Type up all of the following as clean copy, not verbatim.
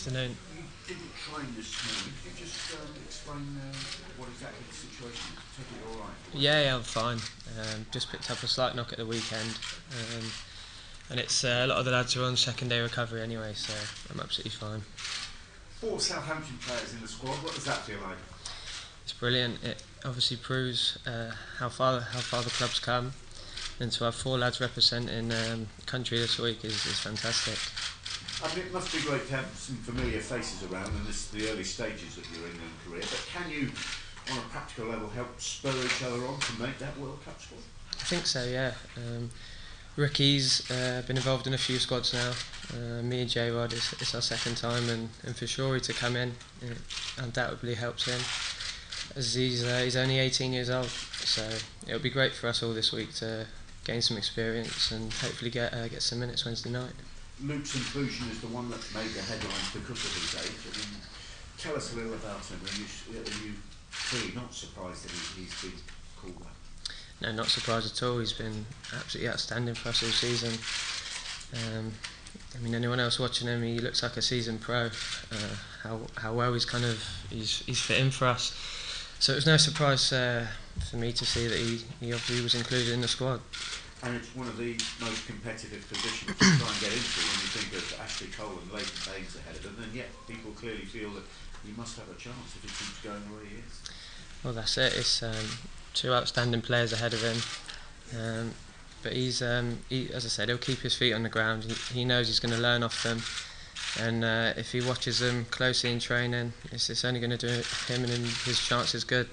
Afternoon. You didn't train this morning. Could you just explain what exactly the situation is? Take it all right? Yeah, I'm fine. Just picked up a slight knock at the weekend, and it's a lot of the lads are on second day recovery anyway, so I'm absolutely fine. 4 Southampton players in the squad. What does that feel like? It's brilliant. It obviously proves how far the club's come, and to have 4 lads representing country this week is fantastic. I mean, it must be great to have some familiar faces around in the early stages of your England career, but can you, on a practical level, help spur each other on to make that World Cup squad? I think so, yeah. Ricky's been involved in a few squads now. Me and J-Rod, it's our second time, and for Shorey to come in, it undoubtedly helps him, as he's only 18 years old, so it'll be great for us all this week to gain some experience and hopefully get some minutes Wednesday night. Luke's inclusion is the one that made the headlines because of his age. I mean, tell us a little about him. Are you clearly not surprised that he's been called up? No, not surprised at all. He's been absolutely outstanding for us all season. I mean, anyone else watching him, he looks like a seasoned pro. How well he's fit in for us. So it was no surprise for me to see that he obviously was included in the squad. And it's one of the most competitive positions to try and get into when you think of Ashley Cole and Leighton Baines ahead of him, and yet people clearly feel that he must have a chance if he keeps going the way he is. Well, that's it. It's 2 outstanding players ahead of him, but he's, as I said, he'll keep his feet on the ground. He knows he's going to learn off them, and if he watches them closely in training, it's only going to do him and his chances good.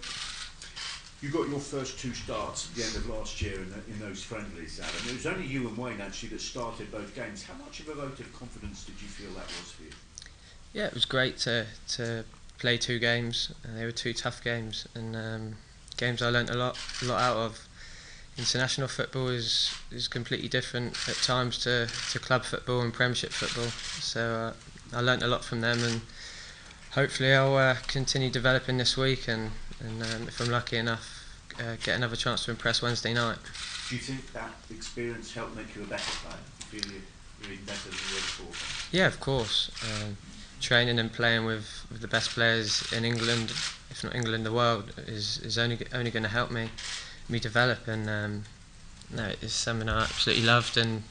You got your first 2 starts at the end of last year in those friendlies, Adam. It was only you and Wayne actually that started both games. How much of a vote of confidence did you feel that was for you? Yeah, it was great to play 2 games. They were 2 tough games, and games I learnt a lot out of. International football is completely different at times to club football and Premiership football. So I learnt a lot from them, and hopefully I'll continue developing this week, and if I'm lucky enough, get another chance to impress Wednesday night. Do you think that experience helped make you a better player? Do you feel you're even better than you were before? Yeah, of course. Training and playing with the best players in England, if not England, the world, is only going to help me develop, and no, it's something I absolutely loved, and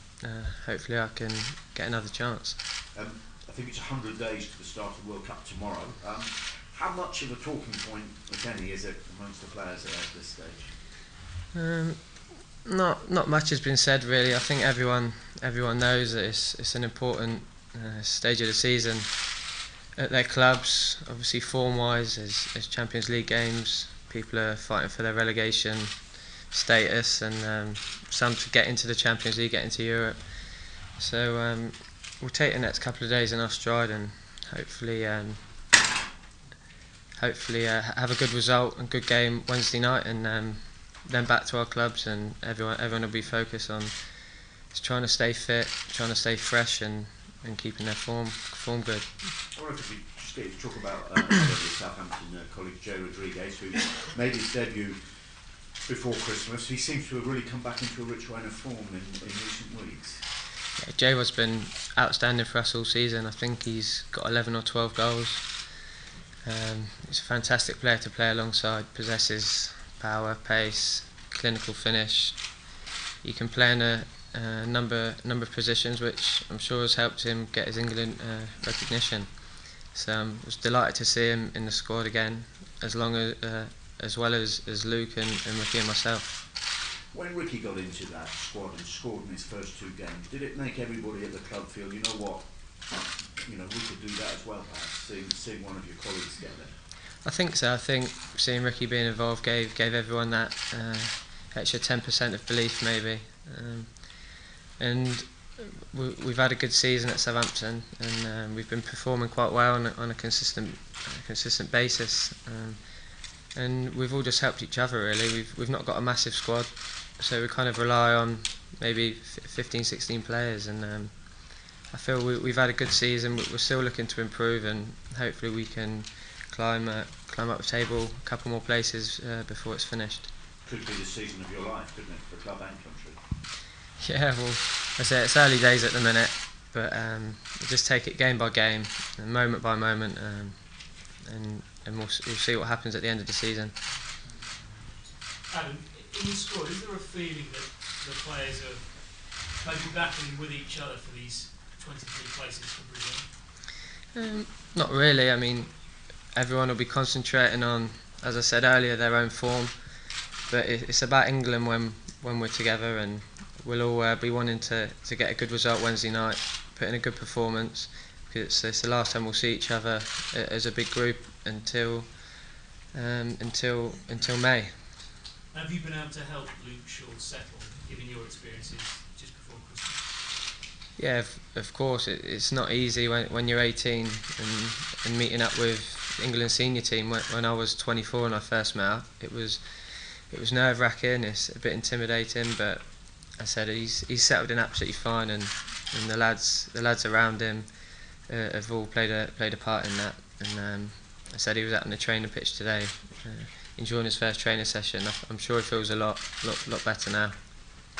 hopefully I can get another chance. I think it's 100 days to the start of the World Cup tomorrow. How much of a talking point, if any, is it amongst the players at this stage? Not much has been said really. I think everyone knows that it's an important stage of the season at their clubs. Obviously, form-wise, as Champions League games, people are fighting for their relegation status, and some to get into the Champions League, get into Europe. So we'll take the next couple of days in our stride, and hopefully have a good result and good game Wednesday night, and then back to our clubs, and everyone will be focused on just trying to stay fit, trying to stay fresh, and keeping their form good. I wonder if we could just get you to talk about one of your Southampton colleague, Joe Rodriguez, who made his debut before Christmas. He seems to have really come back into a rich vein of form in recent weeks. Yeah, Joe has been outstanding for us all season. I think he's got 11 or 12 goals. He's a fantastic player to play alongside, possesses power, pace, clinical finish. He can play in a number of positions, which I'm sure has helped him get his England recognition. So I was delighted to see him in the squad again, as well as Luke and Ricky and myself. When Ricky got into that squad and scored in his first 2 games, did it make everybody at the club feel, you know what, we could do that as well, perhaps, seeing one of your colleagues get there? I think so. I think seeing Ricky being involved gave everyone that extra 10% of belief, maybe. And we've had a good season at Southampton, and we've been performing quite well on a consistent basis. And we've all just helped each other really. We've not got a massive squad, so we kind of rely on maybe 15, 16 players, and I feel we've had a good season. We're still looking to improve, and hopefully we can climb up the table a couple more places before it's finished. Could be the season of your life, couldn't it, for club and country? Yeah, well, I say it's early days at the minute. but we'll just take it game by game, and moment by moment, and we'll see what happens at the end of the season. Adam, in the squad, is there a feeling that the players are maybe battling with each other for these 23 places for Brazil? Not really. I mean, everyone will be concentrating on, as I said earlier, their own form. But it's about England when we're together, and we'll all be wanting to get a good result Wednesday night, put in a good performance, because it's the last time we'll see each other as a big group until May. Have you been able to help Luke Shaw settle, given your experiences just before Christmas? Yeah, of course. It's not easy when you're 18 and meeting up with England's senior team. When I was 24 and I first met up, it was nerve-wracking. It's a bit intimidating, but I said he's settled in absolutely fine, and the lads around him have all played a part in that. And I said he was out on the training pitch today, enjoying his first training session. I'm sure he feels a lot better now.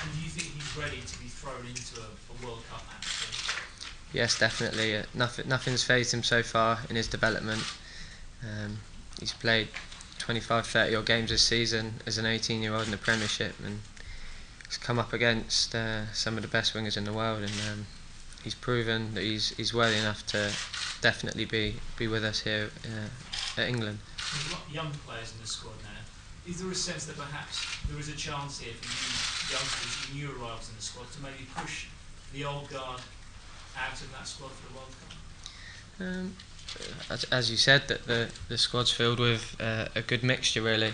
And do you think he's ready to be thrown into a World Cup match? Yes, definitely. Nothing's phased him so far in his development. He's played 25-30 odd games this season as an 18-year-old in the Premiership, and he's come up against some of the best wingers in the world, and he's proven that he's worthy enough to definitely be with us here at England. There's a lot of young players in the squad now. Is there a sense that perhaps there is a chance here for you youngsters, you new arrivals in the squad, to maybe push the old guard out of that squad for the World Cup? As you said, that the squad's filled with a good mixture really,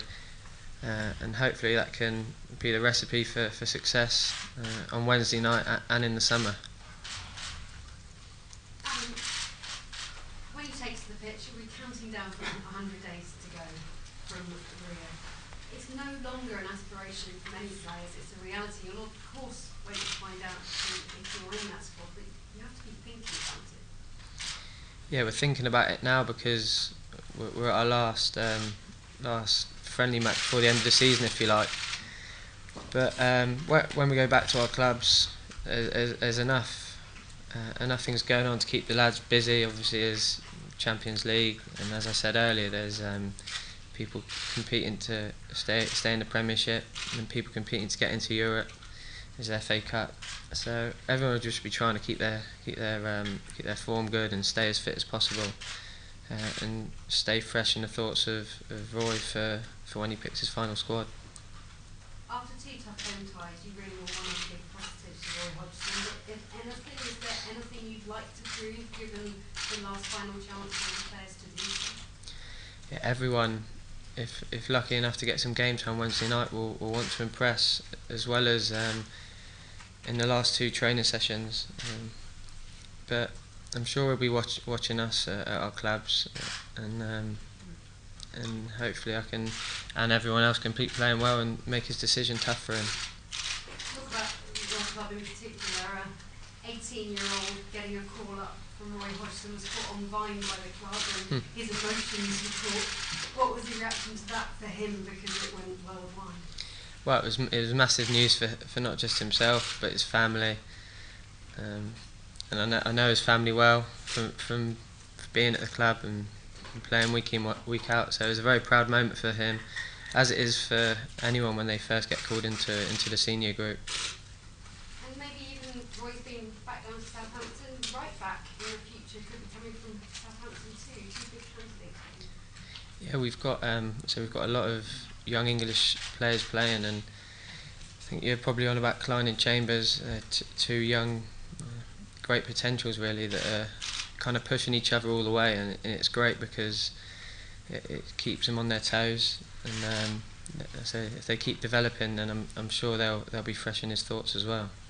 and hopefully that can be the recipe for success on Wednesday night and in the summer. When you take to the pitch, you'll be counting down from 100 days to go from Rio. It's no longer an aspiration for many players, it's a reality. You'll of course wait to find out if you're in that squad, but you have to be thinking about it. Yeah, we're thinking about it now because we're at our last friendly match before the end of the season, if you like. But when we go back to our clubs, there's enough things going on to keep the lads busy. Obviously, there's Champions League, and as I said earlier, there's people competing to stay in the Premiership, and people competing to get into Europe. There's the FA Cup, so everyone will just be trying to keep their form good and stay as fit as possible, and stay fresh in the thoughts of Roy for when he picks his final squad. After two tough home ties, you really will want to give positives to Roy Hodgson. Is there anything you'd like to prove, given the last final chance for the players to do so? Yeah, everyone, if lucky enough to get some game time Wednesday night, will want to impress, as well as in the last two training sessions. But I'm sure we'll be watching us at our clubs, and hopefully I can, and everyone else can keep playing well and make his decision tough for him. Talk about your club in particular. 18-year-old getting a call up from Roy Hodgson was caught on vine by the club, and his emotions were caught. What was the reaction to that for him, because it went worldwide? Well, it was massive news for not just himself but his family, and I know his family well from being at the club and playing week in week out. So it was a very proud moment for him, as it is for anyone when they first get called into the senior group. And maybe even Roy's been back down to Southampton, right back in the future could be coming from Southampton too. Two big candidates. Yeah, we've got a lot of young English players playing, and I think you're probably on about Klein and Chambers, two young, great potentials really, that are kind of pushing each other all the way, and it's great because it keeps them on their toes, and so if they keep developing, then I'm sure they'll be fresh in his thoughts as well.